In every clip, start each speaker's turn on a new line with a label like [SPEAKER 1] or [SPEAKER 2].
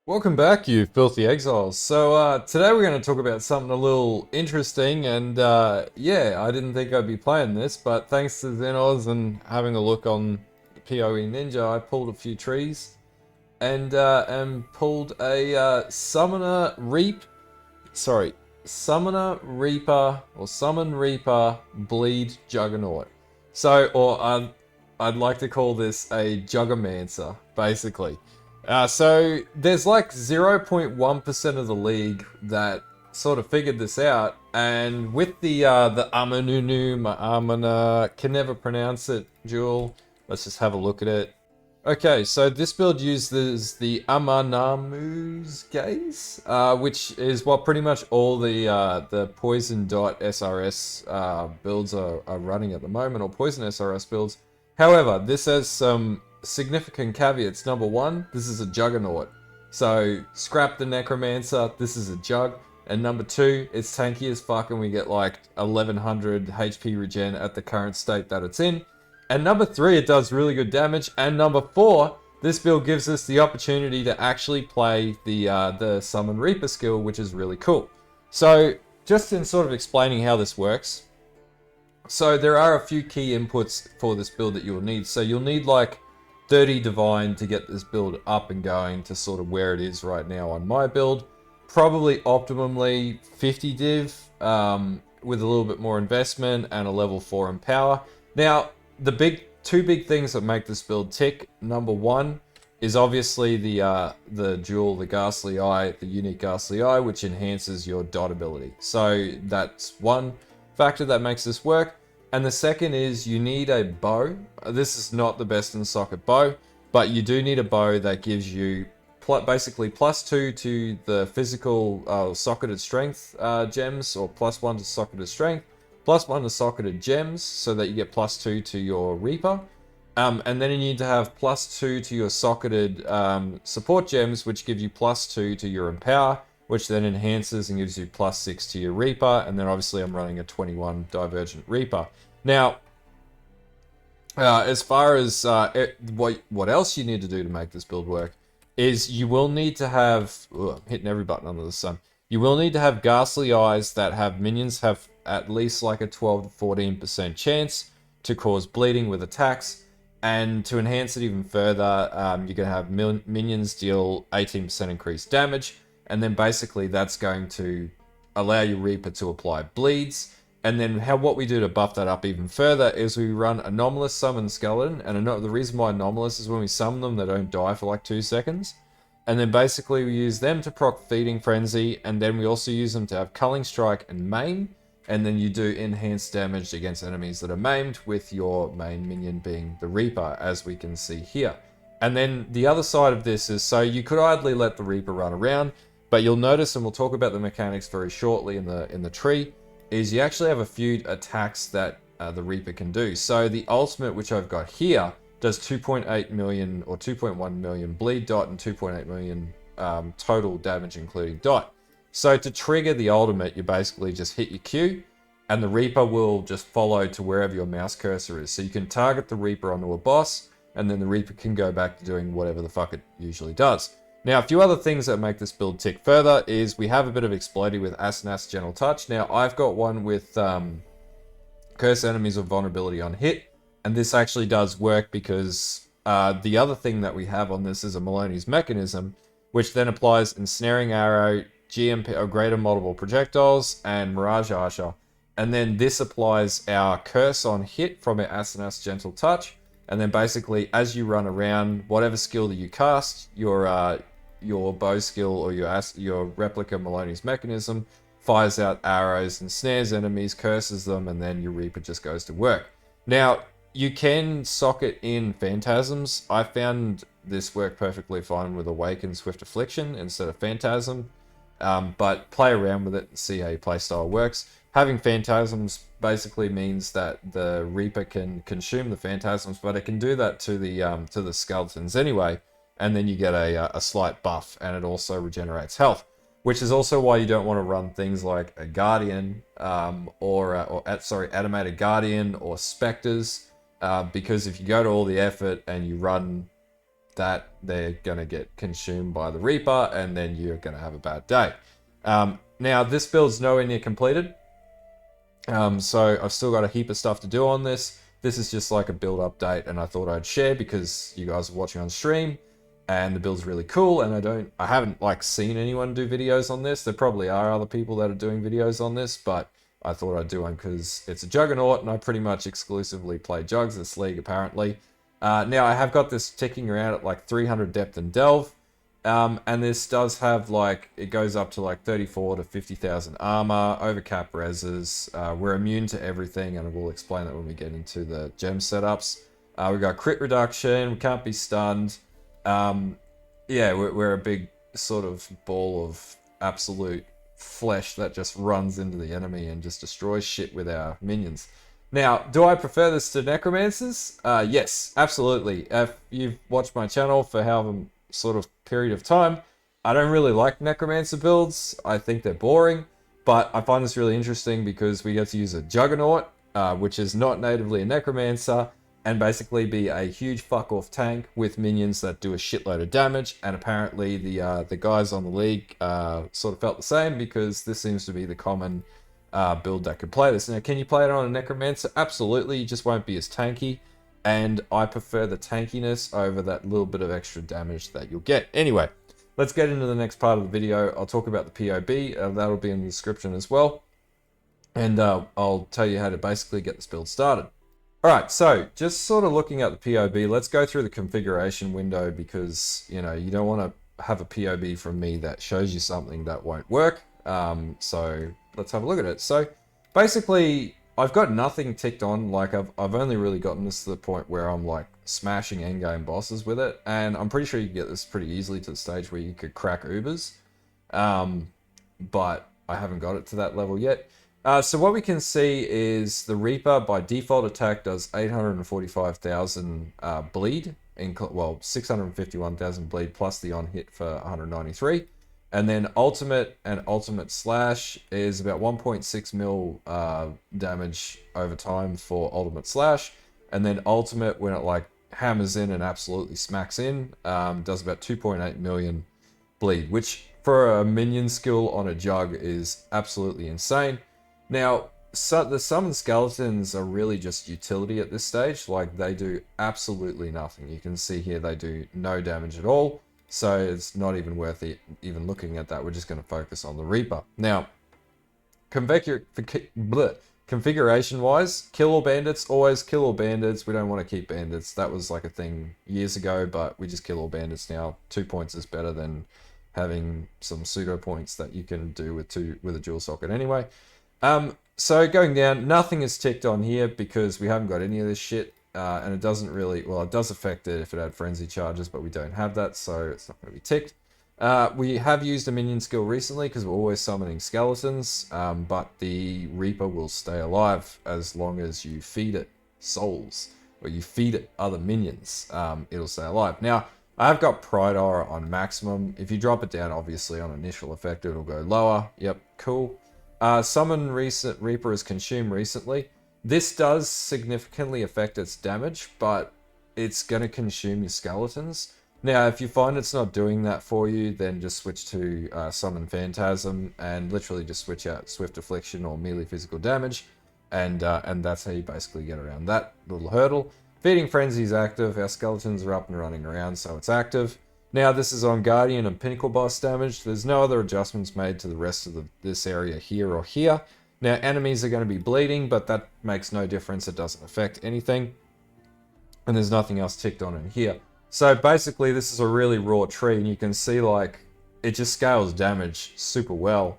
[SPEAKER 1] Welcome back, you filthy exiles. Today we're going to talk about something a little interesting, and yeah, I didn't think I'd be playing this, but thanks to Xenoz and having a look on PoE Ninja, I pulled a few trees and pulled a Summoner Reaper or Summon Reaper Bleed Juggernaut. I'd like to call this a Juggermancer, basically. So there's like 0.1% of the league that sort of figured this out, and with the Amanunu, Amana, can never pronounce it, Jewel. Let's just have a look at it. Okay, so this build uses the Amanamuz gaze, which is what pretty much all the Poison Dot SRS builds are running at the moment, or Poison SRS builds. However, this has some significant caveats. Number one, this is a Juggernaut. So scrap the Necromancer, this is a Jug. And number two, it's tanky as fuck and we get like 1100 HP regen at the current state that it's in. And number three, it does really good damage. And number four, this build gives us the opportunity to actually play the Summon Reaper skill, which is really cool. So just in sort of explaining how this works. So there are a few key inputs for this build that you'll need. So you'll need like 30 Divine to get this build up and going to sort of where it is right now on my build. Probably optimally 50 Div with a little bit more investment and a level 4 in power. Now, the two big things that make this build tick. Number one is obviously the jewel, the Ghastly Eye, the unique Ghastly Eye, which enhances your dot ability. So that's one factor that makes this work. And the second is you need a bow. This is not the best in socket bow, but you do need a bow that gives you basically +2 to the physical socketed strength gems, or +1 to socketed strength, +1 to socketed gems, so that you get +2 to your Reaper. And then you need to have +2 to your socketed support gems, which give you +2 to your Empower, which then enhances and gives you +6 to your Reaper. And then obviously I'm running a 21 Divergent Reaper. Now, as far as what else you need to do to make this build work, is you will need to have, I'm hitting every button under the sun, you will need to have Ghastly Eyes that have minions have at least like a 12 to 14% chance to cause bleeding with attacks. And to enhance it even further, you're going to have minions deal 18% increased damage. And then basically that's going to allow your Reaper to apply bleeds. And then what we do to buff that up even further is we run Anomalous Summon Skeleton. And the reason why Anomalous is when we summon them, they don't die for like 2 seconds. And then basically we use them to proc Feeding Frenzy. And then we also use them to have Culling Strike and Maim. And then you do enhanced damage against enemies that are maimed, with your main minion being the Reaper, as we can see here. And then the other side of this is, so you could idly let the Reaper run around, but you'll notice, and we'll talk about the mechanics very shortly in the tree, is you actually have a few attacks that the Reaper can do. So the ultimate, which I've got here, does 2.8 million or 2.1 million bleed dot and 2.8 million total damage including dot. So to trigger the ultimate, you basically just hit your Q, and the Reaper will just follow to wherever your mouse cursor is. So you can target the Reaper onto a boss, and then the Reaper can go back to doing whatever the fuck it usually does. Now, a few other things that make this build tick further is we have a bit of Explodey with SRS Gentle Touch. Now, I've got one with Curse Enemies of Vulnerability on hit, and this actually does work because the other thing that we have on this is a Maloney's Mechanism, which then applies Ensnaring Arrow, GMP or greater multiple projectiles, and Mirage Archer. And then this applies our curse on hit from our SRS Gentle Touch. And then basically, as you run around, whatever skill that you cast, your bow skill or your replica Maloney's Mechanism fires out arrows and snares enemies, curses them, and then your Reaper just goes to work. Now, you can socket in Phantasms. I found this work perfectly fine with Awaken Swift Affliction instead of Phantasm. But play around with it and see how your playstyle works. Having Phantasms basically means that the Reaper can consume the Phantasms, but it can do that to the skeletons anyway, and then you get a slight buff, and it also regenerates health, which is also why you don't want to run things like a Guardian Animated Guardian or Spectres, because if you go to all the effort and you run that they're going to get consumed by the Reaper, and then you're going to have a bad day. Now, this build's nowhere near completed. So I've still got a heap of stuff to do on this. This is just like a build update, and I thought I'd share because you guys are watching on stream, and the build's really cool, and I haven't like seen anyone do videos on this. There probably are other people that are doing videos on this, but I thought I'd do one because it's a Juggernaut, and I pretty much exclusively play Jugs this league, apparently. Now, I have got this ticking around at like 300 depth and delve, and this does have like, it goes up to like 34 to 50,000 armor, overcap reses. We're immune to everything, and we'll explain that when we get into the gem setups. We've got crit reduction, we can't be stunned. Yeah, we're a big sort of ball of absolute flesh that just runs into the enemy and just destroys shit with our minions. Now, do I prefer this to necromancers? Yes, absolutely. If you've watched my channel for however sort of period of time, I don't really like necromancer builds. I think they're boring, but I find this really interesting because we get to use a Juggernaut, which is not natively a necromancer, and basically be a huge fuck off tank with minions that do a shitload of damage. And apparently the guys on the league sort of felt the same, because this seems to be the common build that could play this. Now, can you play it on a necromancer? Absolutely, you just won't be as tanky, and I prefer the tankiness over that little bit of extra damage that you'll get. Anyway, let's get into the next part of the video. I'll talk about the POB, that'll be in the description as well, and I'll tell you how to basically get this build started. Alright, so just sort of looking at the POB, let's go through the configuration window, because, you know, you don't want to have a POB from me that shows you something that won't work. So let's have a look at it. So basically, I've got nothing ticked on. Like, I've only really gotten this to the point where I'm like smashing endgame bosses with it, and I'm pretty sure you can get this pretty easily to the stage where you could crack Ubers. But I haven't got it to that level yet. So what we can see is the Reaper by default attack does 845,000 bleed, well, 651,000 bleed plus the on hit for 193. And then ultimate and ultimate slash is about 1.6 mil damage over time for ultimate slash. And then ultimate, when it like hammers in and absolutely smacks in, does about 2.8 million bleed, which for a minion skill on a Jug is absolutely insane. Now, the summon skeletons are really just utility at this stage. Like, they do absolutely nothing. You can see here they do no damage at all. So it's not even worth it even looking at that. We're just going to focus on the Reaper. Now, configuration-wise, kill all bandits. Always kill all bandits. We don't want to keep bandits. That was like a thing years ago, but we just kill all bandits now. 2 points is better than having some pseudo points that you can do with a dual socket anyway. So going down, nothing is ticked on here because we haven't got any of this shit. And it doesn't really, well, it does affect it if it had frenzy charges, but we don't have that, so it's not going to be ticked. We have used a minion skill recently because we're always summoning skeletons, but the Reaper will stay alive as long as you feed it souls, or you feed it other minions. It'll stay alive. Now, I've got Pride Aura on maximum. If you drop it down, obviously, on initial effect, it'll go lower. Yep, cool. Summon recent Reaper is consumed recently. This does significantly affect its damage, but it's going to consume your skeletons. Now, if you find it's not doing that for you, then just switch to Summon Phantasm and literally just switch out Swift Affliction or melee physical damage, and that's how you basically get around that little hurdle. Feeding Frenzy is active. Our skeletons are up and running around, so it's active. Now, this is on Guardian and Pinnacle boss damage. There's no other adjustments made to the rest of this area here or here. Now, enemies are going to be bleeding, but that makes no difference. It doesn't affect anything. And there's nothing else ticked on in here. So basically, this is a really raw tree, and you can see, like, it just scales damage super well,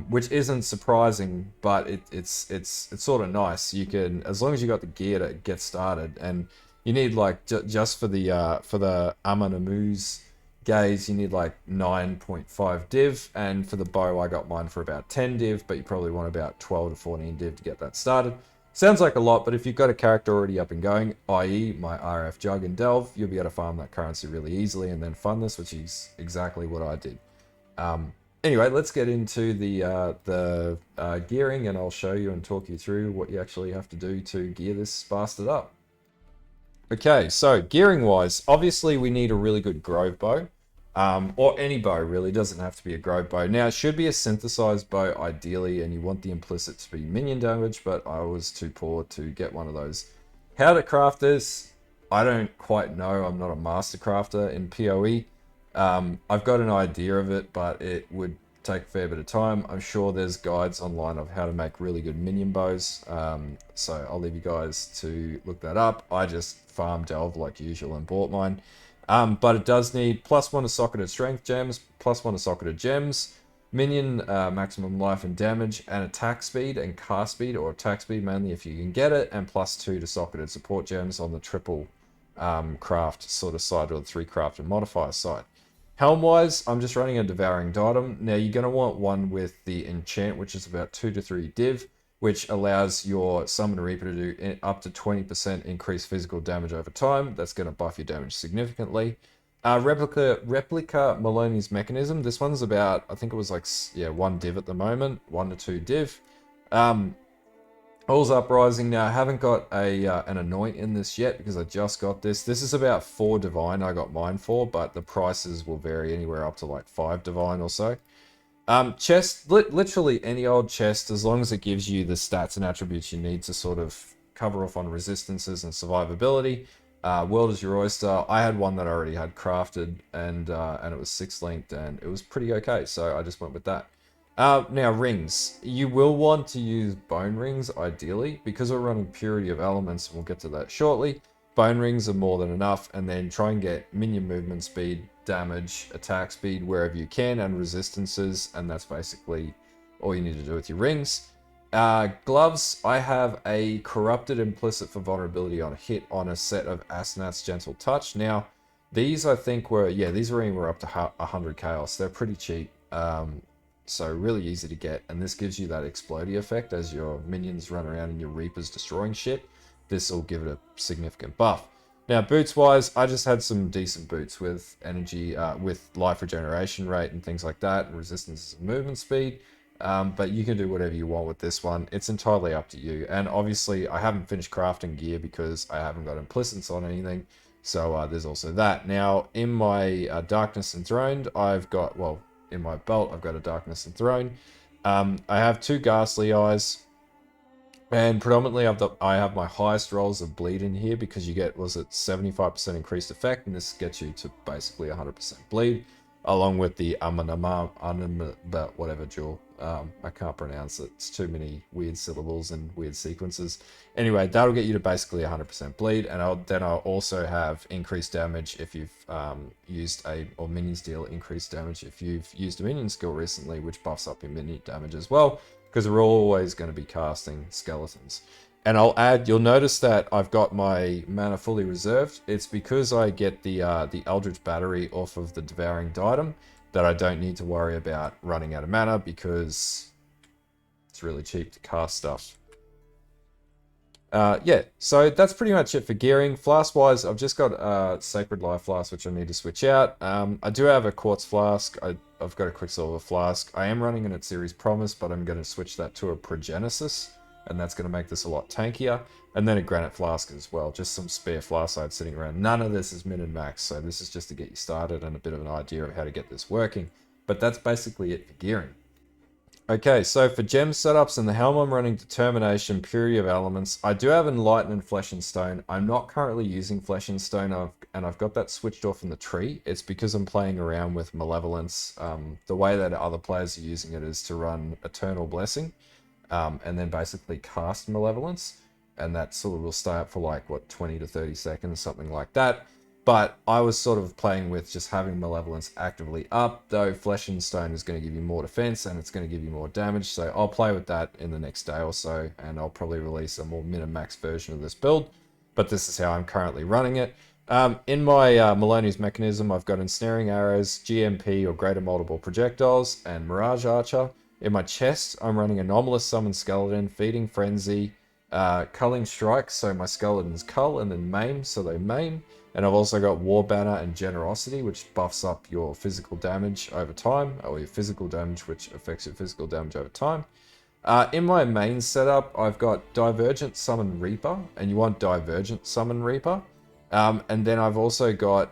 [SPEAKER 1] which isn't surprising, but it's sort of nice. You can, as long as you got the gear to get started, and you need, like, just for the Amanamuz gaze, you need like 9.5 div, and for the bow I got mine for about 10 div, but you probably want about 12 to 14 div to get that started. Sounds like a lot, but if you've got a character already up and going, i.e. my RF Jug and Delve, you'll be able to farm that currency really easily and then fund this, which is exactly what I did. Anyway, let's get into the gearing, and I'll show you and talk you through what you actually have to do to gear this bastard up. Okay, so gearing wise, obviously we need a really good grove bow. Or any bow really, doesn't have to be a grove bow. Now it should be a synthesized bow ideally, and you want the implicit to be minion damage, but I was too poor to get one of those. How to craft this, I don't quite know. I'm not a master crafter in PoE. I've got an idea of it, but it would take a fair bit of time. I'm sure there's guides online of how to make really good minion bows. So I'll leave you guys to look that up. I just farm delve like usual and bought mine. But it does need +1 to socketed strength gems, +1 to socketed gems, minion maximum life and damage, and attack speed and cast speed, or attack speed mainly if you can get it, and +2 to socketed support gems on the triple craft sort of side, or the 3 crafted modifier side. Helm wise, I'm just running a devouring datum. Now you're going to want one with the enchant, which is about 2 to 3 div, which allows your Summon Reaper to do up to 20% increased physical damage over time. That's going to buff your damage significantly. Replica Maloney's Mechanism. This one's about, I think it was like, yeah, 1 div at the moment, 1 to 2 div. All's Uprising. Now I haven't got an anoint in this yet because I just got this. This is about 4 divine I got mine for, but the prices will vary anywhere up to like 5 divine or so. Chest, literally any old chest, as long as it gives you the stats and attributes you need to sort of cover off on resistances and survivability. World is your oyster. I had one that I already had crafted, and it was 6 linked, and it was pretty okay, so I just went with that. Now rings. You will want to use bone rings ideally, because we're running purity of elements, and we'll get to that shortly. Bone rings are more than enough, and then try and get minion movement speed, damage, attack speed wherever you can, and resistances, and that's basically all you need to do with your rings. Gloves, I have a corrupted implicit for vulnerability on a hit on a set of Asenath's Gentle Touch. Now, these I think were, yeah, these were up to 100 chaos. They're pretty cheap, so really easy to get, and this gives you that explodey effect as your minions run around and your Reapers destroying shit. This will give it a significant buff. Now, boots-wise, I just had some decent boots with energy, with life regeneration rate and things like that, and resistance and movement speed. But you can do whatever you want with this one. It's entirely up to you. And obviously, I haven't finished crafting gear because I haven't got implicits on anything. So there's also that. Now, in my Darkness Enthroned, I've got, well, in my belt, I've got a Darkness Enthroned. I have 2 Ghastly Eyes. And predominantly, I have my highest rolls of bleed in here because you get, was it 75% increased effect, and this gets you to basically 100% bleed, along with the whatever jewel. I can't pronounce it. It's too many weird syllables and weird sequences. Anyway, that'll get you to basically 100% bleed, and then I'll also have increased damage if you've or minions deal increased damage if you've used a minion skill recently, which buffs up your minion damage as well, because we're always going to be casting skeletons. And I'll add, you'll notice that I've got my mana fully reserved. It's because I get the Eldritch Battery off of the Devouring Datum that I don't need to worry about running out of mana, because it's really cheap to cast stuff. Yeah, so that's pretty much it for gearing. Flask-wise, I've just got a Sacred Life Flask, which I need to switch out. I do have a Quartz Flask. I've got a Quicksilver Flask. I am running it at Series Promise, but I'm going to switch that to a Progenesis, and that's going to make this a lot tankier. And then a Granite Flask as well, just some spare flask side sitting around. None of this is min and max, so this is just to get you started and a bit of an idea of how to get this working. But that's basically it for gearing. Okay, so for gem setups in the helm, I'm running Determination, Purity of Elements. I do have Enlighten and Flesh and Stone. I'm not currently using Flesh and Stone, and I've got that switched off in the tree. It's because I'm playing around with Malevolence. The way that other players are using it is to run Eternal Blessing, and then basically cast Malevolence, and that sort of will stay up for like, what, 20 to 30 seconds, something like that. But I was sort of playing with just having Malevolence actively up, though Flesh and Stone is going to give you more defense and it's going to give you more damage, so I'll play with that in the next day or so, and I'll probably release a more min and max version of this build, but this is how I'm currently running it. In my Maloney's Mechanism, I've got Ensnaring Arrows, GMP or Greater Multiple Projectiles, and Mirage Archer. In my chest, I'm running Anomalous Summon Skeleton, Feeding Frenzy, Culling Strike, so my skeletons cull, and then Maim, so they maim. And I've also got War Banner and Generosity, which buffs up your physical damage over time, or your physical damage, which affects your physical damage over time. In my main setup, I've got Divergent Summon Reaper, and you want Divergent Summon Reaper. And then I've also got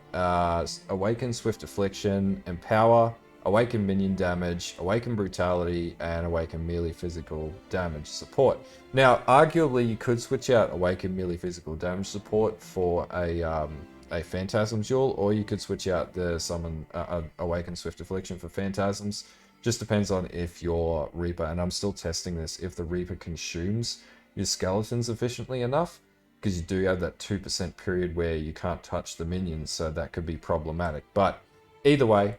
[SPEAKER 1] Awaken Swift Affliction, Empower, Awaken Minion Damage, Awaken Brutality, and Awaken Melee Physical Damage Support. Now, arguably, you could switch out Awaken Melee Physical Damage Support for a Phantasm Jewel, or you could switch out the Summon Awaken Swift Affliction for Phantasms. Just depends on if your Reaper, and I'm still testing this, if the Reaper consumes your skeletons efficiently enough, because you do have that 2% period where you can't touch the minions, so that could be problematic. But either way,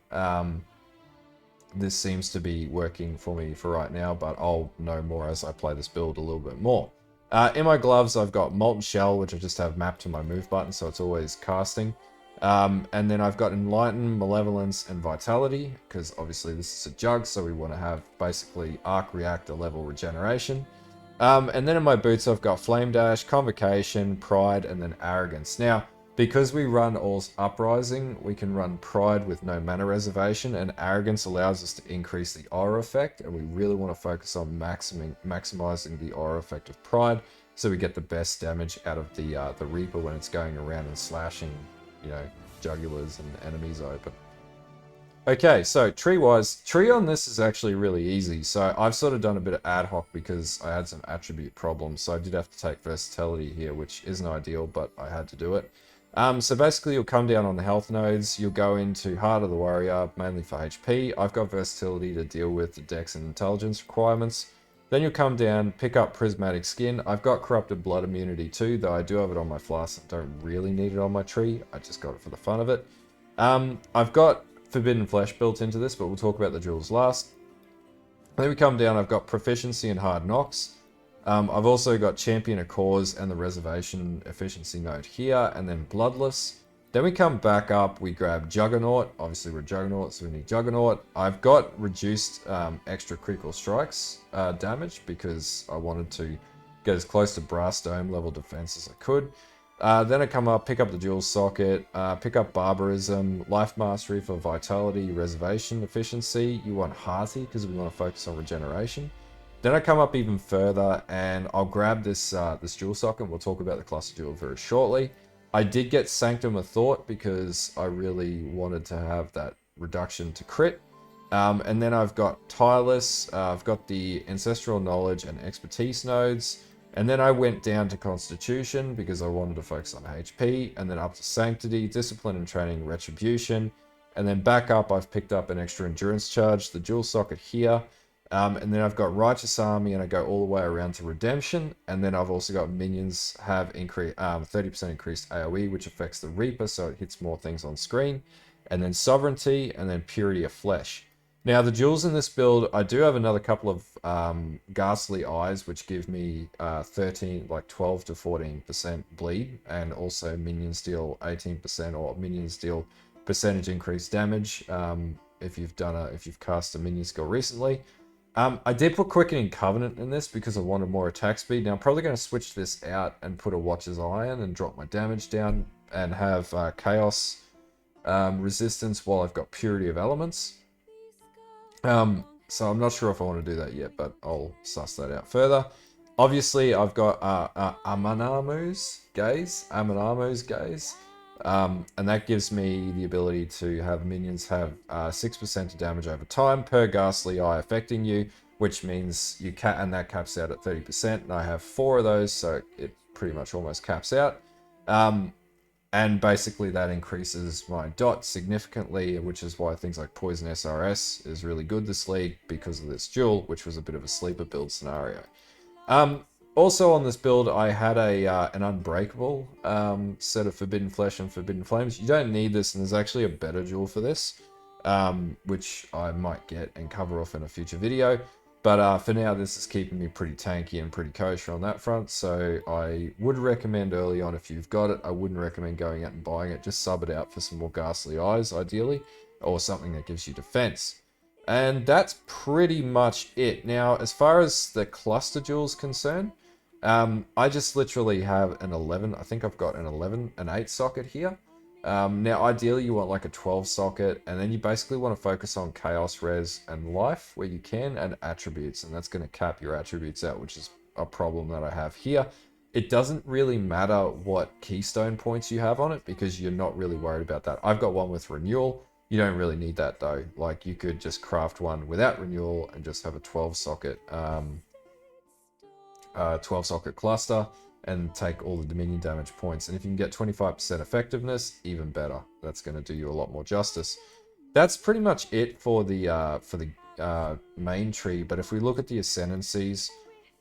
[SPEAKER 1] this seems to be working for me for right now, but I'll know more as I play this build a little bit more. In my gloves, I've got Molten Shell, which I just have mapped to my move button, so it's always casting. And then I've got Enlighten, Malevolence, and Vitality, because obviously this is a jug, so we want to have basically Arc Reactor level regeneration. And then in my boots, I've got Flame Dash, Convocation, Pride, and then Arrogance. Now, because we run All's Uprising, we can run Pride with no mana reservation, and Arrogance allows us to increase the aura effect, and we really want to focus on maximizing the aura effect of Pride, so we get the best damage out of the Reaper when it's going around and slashing, you know, jugulars and enemies open. Okay, so tree-wise, tree on this is actually really easy. So I've sort of done a bit of ad hoc because I had some attribute problems. So I did have to take versatility here, which isn't ideal, but I had to do it. So basically you'll come down on the health nodes. You'll go into Heart of the Warrior, mainly for HP. I've got versatility to deal with the Dex and Intelligence requirements. Then you'll come down, pick up Prismatic Skin. I've got Corrupted Blood immunity too, though I do have it on my flask. I don't really need it on my tree. I just got it for the fun of it. I've got Forbidden Flesh built into this, but we'll talk about the jewels last. Then we come down, I've got Proficiency in Hard Knocks. I've also got Champion a Cause and the Reservation Efficiency node here, and then Bloodless. Then we come back up, we grab Juggernaut. Obviously we're Juggernaut, so we need Juggernaut. I've got reduced extra critical strikes damage because I wanted to get as close to Brass Dome level defense as I could. Then I come up, pick up the Jewel Socket, pick up Barbarism, Life Mastery for Vitality, Reservation Efficiency. You want Hearty because we want to focus on regeneration. Then I come up even further and I'll grab this this Jewel Socket. We'll talk about the Cluster Jewel very shortly. I did get Sanctum of Thought because I really wanted to have that reduction to crit. And then I've got Tireless, I've got the Ancestral Knowledge and Expertise nodes. And then I went down to Constitution because I wanted to focus on HP, and then up to Sanctity, Discipline and Training, Retribution, and then back up I've picked up an extra Endurance charge, the Jewel Socket here, and then I've got Righteous Army and I go all the way around to Redemption, and then I've also got Minions have 30% increased AoE, which affects the Reaper, so it hits more things on screen, and then Sovereignty, and then Purity of Flesh. Now, the jewels in this build, I do have another couple of Ghastly Eyes, which give me 12 to 14% bleed, and also minions deal 18% or minions deal percentage increased damage if you've cast a minion skill recently. I did put Quickening Covenant in this because I wanted more attack speed. Now, I'm probably going to switch this out and put a Watcher's Iron and drop my damage down and have Chaos resistance while I've got Purity of Elements. So I'm not sure if I want to do that yet, but I'll suss that out further. Obviously, I've got Amanamu's Gaze, and that gives me the ability to have minions have 6% of damage over time per Ghastly Eye affecting you, which means and that caps out at 30%, and I have 4 of those, so it pretty much almost caps out. And basically that increases my dot significantly, which is why things like Poison SRS is really good this league because of this jewel, which was a bit of a sleeper build scenario. Also on this build, I had an Unbreakable set of Forbidden Flesh and Forbidden Flames. You don't need this, and there's actually a better jewel for this, which I might get and cover off in a future video. But for now, this is keeping me pretty tanky and pretty kosher on that front. So I would recommend early on, if you've got it, I wouldn't recommend going out and buying it. Just sub it out for some more Ghastly Eyes, ideally, or something that gives you defense. And that's pretty much it. Now, as far as the cluster jewels concerned, I just literally have an 11. I think I've got an 8 socket here. Now, ideally, you want like a 12 socket, and then you basically want to focus on Chaos Res and Life where you can, and Attributes, and that's going to cap your attributes out, which is a problem that I have here. it doesn't really matter what keystone points you have on it because you're not really worried about that. I've got one with renewal. You don't really need that though. Like you could just craft one without renewal and just have a 12 socket cluster and take all the Dominion damage points. And if you can get 25% effectiveness, even better. That's going to do you a lot more justice. That's pretty much it for the main tree. But if we look at the ascendancies,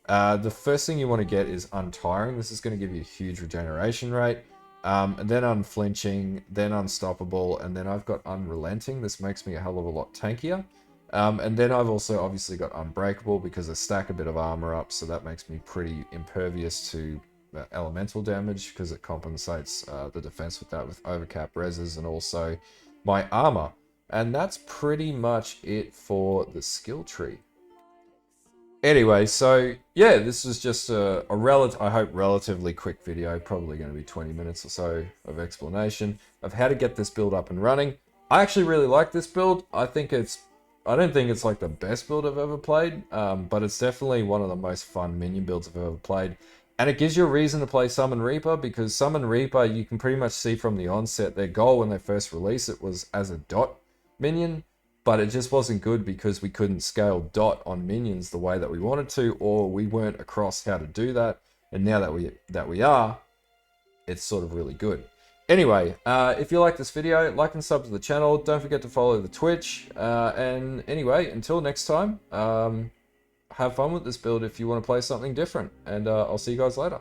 [SPEAKER 1] the first thing you want to get is untiring. This is going to give you a huge regeneration rate. And then unflinching, then unstoppable, and then I've got unrelenting. This makes me a hell of a lot tankier. And then I've also obviously got unbreakable because I stack a bit of armor up, so that makes me pretty impervious to elemental damage because it compensates the defense with that with overcap reses and also my armor. And that's pretty much it for the skill tree. Anyway, so yeah, this was just a I hope relatively quick video, probably going to be 20 minutes or so of explanation of how to get this build up and running. I actually really like this build. I don't think it's like the best build I've ever played, but it's definitely one of the most fun minion builds I've ever played. And it gives you a reason to play Summon Reaper, because Summon Reaper, you can pretty much see from the onset, their goal when they first released it was as a dot minion, but it just wasn't good because we couldn't scale dot on minions the way that we wanted to, or we weren't across how to do that. And now that we are, it's sort of really good. Anyway, if you like this video, like and sub to the channel. Don't forget to follow the Twitch. And anyway, until next time, have fun with this build if you want to play something different. And I'll see you guys later.